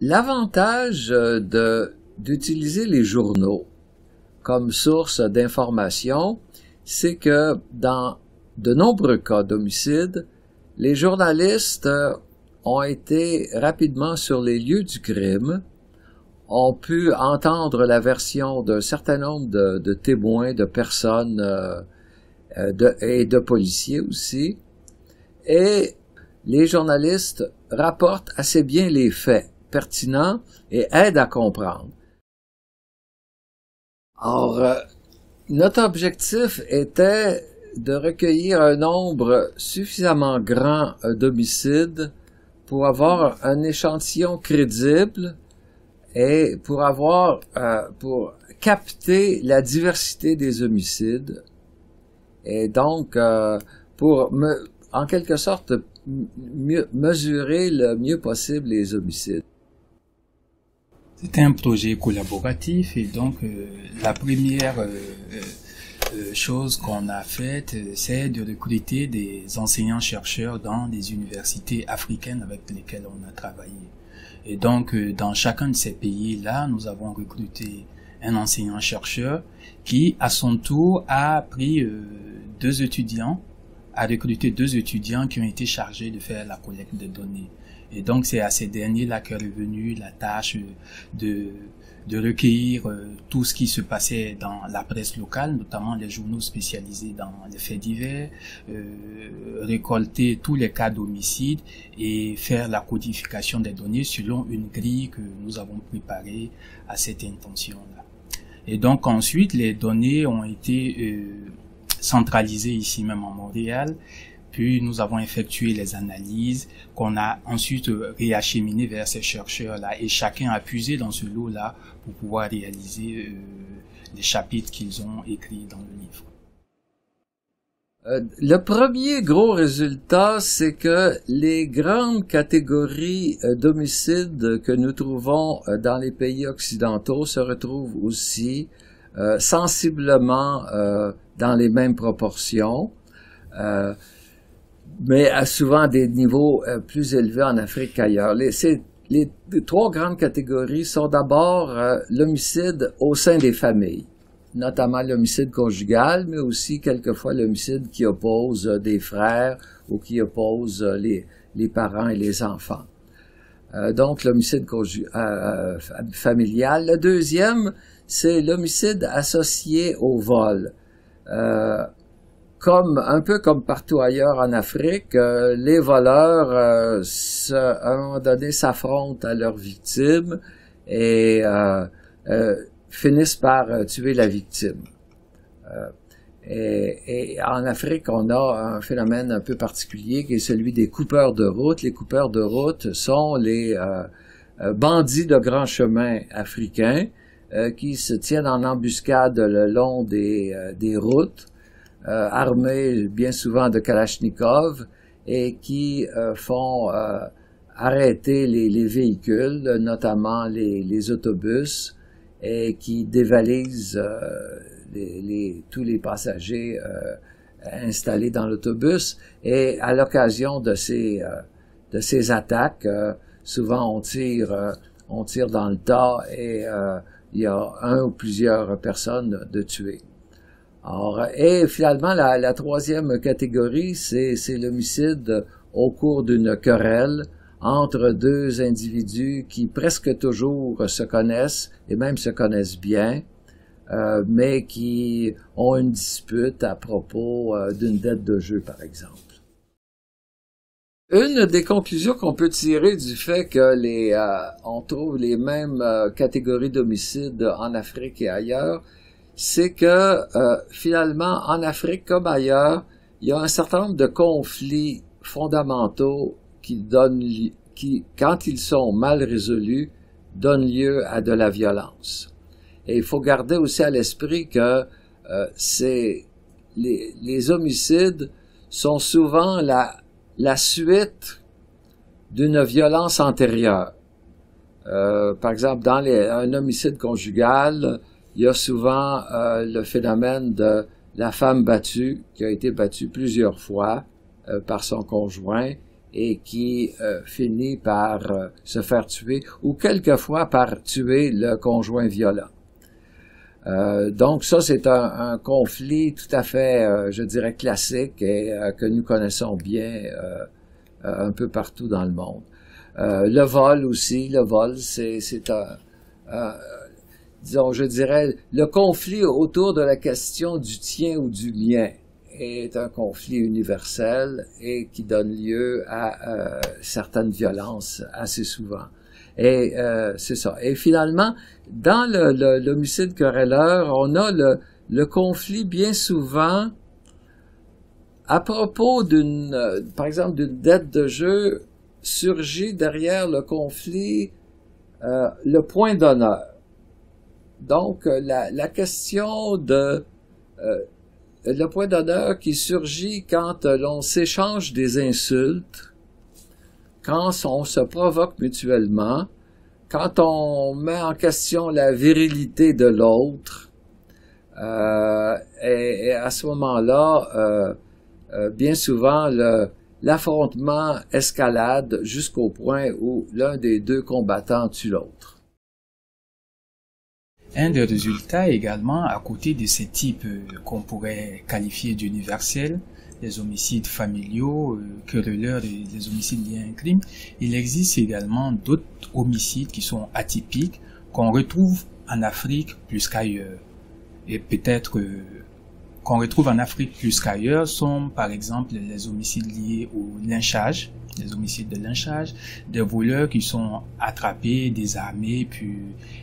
L'avantage d'utiliser les journaux comme source d'information, c'est que dans de nombreux cas d'homicide, les journalistes ont été rapidement sur les lieux du crime, ont pu entendre la version d'un certain nombre de témoins, de personnes et de policiers aussi, et les journalistes rapportent assez bien les faits pertinents et aident à comprendre. Or, notre objectif était de recueillir un nombre suffisamment grand d'homicides pour avoir un échantillon crédible et pour capter la diversité des homicides et donc en quelque sorte mesurer le mieux possible les homicides. C'était un projet collaboratif et donc la première chose qu'on a faite, c'est de recruter des enseignants-chercheurs dans des universités africaines avec lesquelles on a travaillé. Et donc, dans chacun de ces pays-là, nous avons recruté un enseignant-chercheur qui, à son tour, a recruté deux étudiants qui ont été chargés de faire la collecte des données. Et donc, c'est à ces derniers-là qu'est revenue la tâche de recueillir tout ce qui se passait dans la presse locale, notamment les journaux spécialisés dans les faits divers, récolter tous les cas d'homicide et faire la codification des données selon une grille que nous avons préparée à cette intention-là. Et donc ensuite, les données ont été centralisées ici même à Montréal. Puis nous avons effectué les analyses qu'on a ensuite réacheminées vers ces chercheurs-là et chacun a puisé dans ce lot-là pour pouvoir réaliser les chapitres qu'ils ont écrits dans le livre. Le premier gros résultat, c'est que les grandes catégories d'homicides que nous trouvons dans les pays occidentaux se retrouvent aussi sensiblement dans les mêmes proportions. Mais à souvent des niveaux plus élevés en Afrique qu'ailleurs. Les trois grandes catégories sont d'abord l'homicide au sein des familles, notamment l'homicide conjugal, mais aussi quelquefois l'homicide qui oppose des frères ou qui oppose les parents et les enfants. Donc l'homicide familial. Le deuxième, c'est l'homicide associé au vol. Un peu comme partout ailleurs en Afrique, les voleurs, à un moment donné, s'affrontent à leurs victimes et finissent par tuer la victime. Et en Afrique, on a un phénomène un peu particulier qui est celui des coupeurs de route. Les coupeurs de route sont les bandits de grand chemin africains qui se tiennent en embuscade le long des routes, armés bien souvent de Kalachnikov et qui font arrêter les véhicules, notamment les autobus, et qui dévalisent tous les passagers installés dans l'autobus. Et à l'occasion de ces attaques, souvent on tire dans le tas et il y a un ou plusieurs personnes de tuées. Alors, et finalement, la troisième catégorie, c'est l'homicide au cours d'une querelle entre deux individus qui presque toujours se connaissent et même se connaissent bien, mais qui ont une dispute à propos d'une dette de jeu, par exemple. Une des conclusions qu'on peut tirer du fait que on trouve les mêmes catégories d'homicides en Afrique et ailleurs, c'est que finalement, en Afrique comme ailleurs, il y a un certain nombre de conflits fondamentaux qui, quand ils sont mal résolus, donnent lieu à de la violence. Et il faut garder aussi à l'esprit que les homicides sont souvent la suite d'une violence antérieure. Par exemple, dans un homicide conjugal, il y a souvent le phénomène de la femme battue, qui a été battue plusieurs fois par son conjoint et qui finit par se faire tuer ou quelquefois par tuer le conjoint violent. Donc ça, c'est un conflit tout à fait, je dirais, classique et que nous connaissons bien un peu partout dans le monde. Le vol aussi, c'est disons, je dirais, le conflit autour de la question du tien ou du mien est un conflit universel et qui donne lieu à certaines violences assez souvent. Et c'est ça. Et finalement, dans l'homicide querelleur, on a le conflit bien souvent à propos par exemple, d'une dette de jeu, surgit derrière le conflit le point d'honneur. Donc, la question le point d'honneur qui surgit quand l'on s'échange des insultes, quand on se provoque mutuellement, quand on met en question la virilité de l'autre, et à ce moment-là, bien souvent, l'affrontement escalade jusqu'au point où l'un des deux combattants tue l'autre. Un des résultats également, à côté de ces types qu'on pourrait qualifier d'universels, les homicides familiaux, querelleurs et les homicides liés à un crime, il existe également d'autres homicides qui sont atypiques, qu'on retrouve en Afrique plus qu'ailleurs. Et peut-être qu'on retrouve en Afrique plus qu'ailleurs sont par exemple les homicides liés au lynchage, les homicides de lynchage, des voleurs qui sont attrapés, désarmés, puis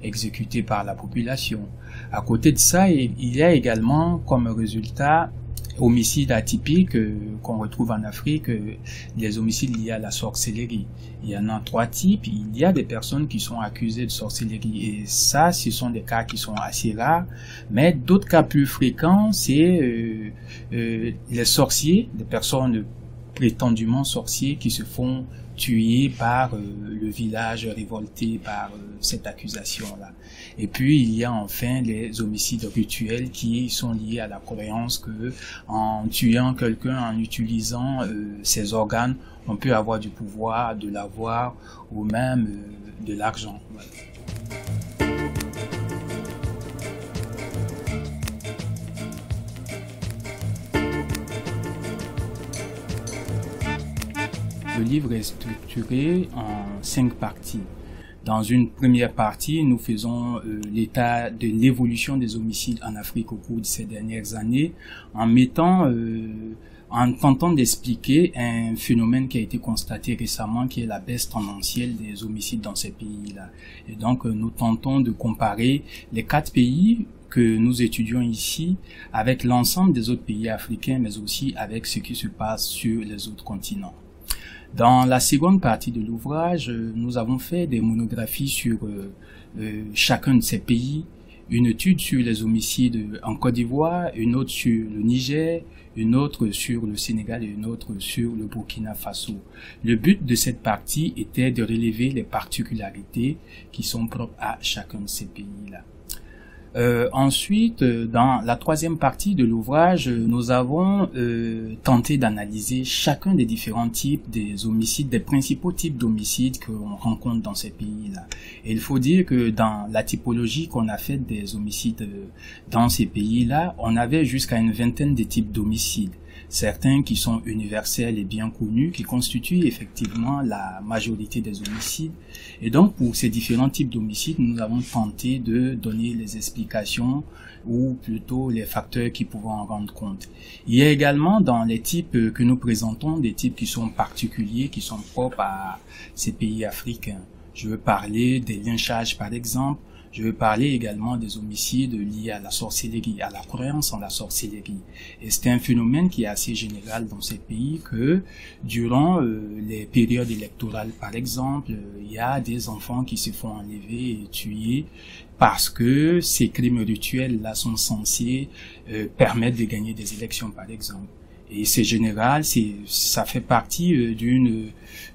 exécutés par la population. À côté de ça, il y a également comme résultat homicides atypiques qu'on retrouve en Afrique, les homicides liés à la sorcellerie. Il y en a 3 types. Il y a des personnes qui sont accusées de sorcellerie et ça, ce sont des cas qui sont assez rares. Mais d'autres cas plus fréquents, c'est les sorciers, des personnes prétendument sorciers qui se font tuer par le village révolté par cette accusation-là. Et puis, il y a enfin les homicides rituels qui sont liés à la croyance que en tuant quelqu'un, en utilisant ses organes, on peut avoir du pouvoir, de l'avoir ou même de l'argent. Voilà. Le livre est structuré en 5 parties. Dans une première partie, nous faisons l'état de l'évolution des homicides en Afrique au cours de ces dernières années, en tentant d'expliquer un phénomène qui a été constaté récemment, qui est la baisse tendancielle des homicides dans ces pays-là. Et donc, nous tentons de comparer les 4 pays que nous étudions ici avec l'ensemble des autres pays africains, mais aussi avec ce qui se passe sur les autres continents. Dans la seconde partie de l'ouvrage, nous avons fait des monographies sur chacun de ces pays, une étude sur les homicides en Côte d'Ivoire, une autre sur le Niger, une autre sur le Sénégal et une autre sur le Burkina Faso. Le but de cette partie était de relever les particularités qui sont propres à chacun de ces pays-là. Ensuite, dans la troisième partie de l'ouvrage, nous avons tenté d'analyser chacun des différents types des homicides, des principaux types d'homicides qu'on rencontre dans ces pays-là. Et il faut dire que dans la typologie qu'on a faite des homicides dans ces pays-là, on avait jusqu'à une vingtaine de types d'homicides. Certains qui sont universels et bien connus, qui constituent effectivement la majorité des homicides. Et donc, pour ces différents types d'homicides, nous avons tenté de donner les explications ou plutôt les facteurs qui pouvaient en rendre compte. Il y a également dans les types que nous présentons des types qui sont particuliers, qui sont propres à ces pays africains. Je veux parler des lynchages par exemple. Je veux parler également des homicides liés à la sorcellerie, à la croyance en la sorcellerie. Et c'est un phénomène qui est assez général dans ces pays que durant les périodes électorales, par exemple, il y a des enfants qui se font enlever et tuer parce que ces crimes rituels-là sont censés permettre de gagner des élections, par exemple. Et c'est général, ça fait partie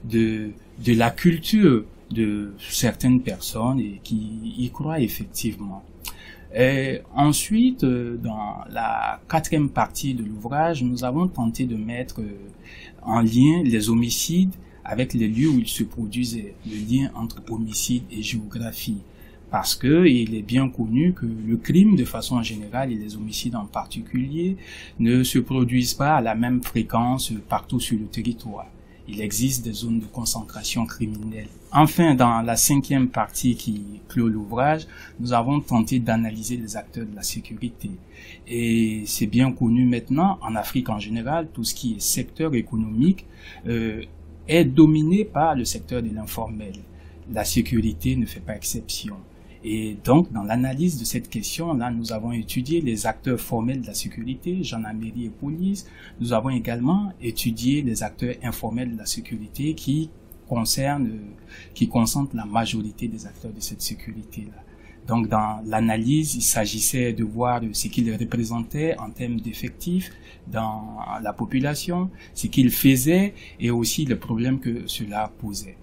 de la culture de certaines personnes et qui y croient effectivement. Et ensuite, dans la quatrième partie de l'ouvrage, nous avons tenté de mettre en lien les homicides avec les lieux où ils se produisaient, le lien entre homicide et géographie. Parce que il est bien connu que le crime de façon générale et les homicides en particulier ne se produisent pas à la même fréquence partout sur le territoire. Il existe des zones de concentration criminelle. Enfin, dans la cinquième partie qui clôt l'ouvrage, nous avons tenté d'analyser les acteurs de la sécurité. Et c'est bien connu maintenant, en Afrique en général, tout ce qui est secteur économique est dominé par le secteur de l'informel. La sécurité ne fait pas exception. Et donc, dans l'analyse de cette question-là, nous avons étudié les acteurs formels de la sécurité, gendarmerie et police. Nous avons également étudié les acteurs informels de la sécurité qui concentrent la majorité des acteurs de cette sécurité-là. Donc, dans l'analyse, il s'agissait de voir ce qu'ils représentaient en termes d'effectifs dans la population, ce qu'ils faisaient et aussi les problèmes que cela posait.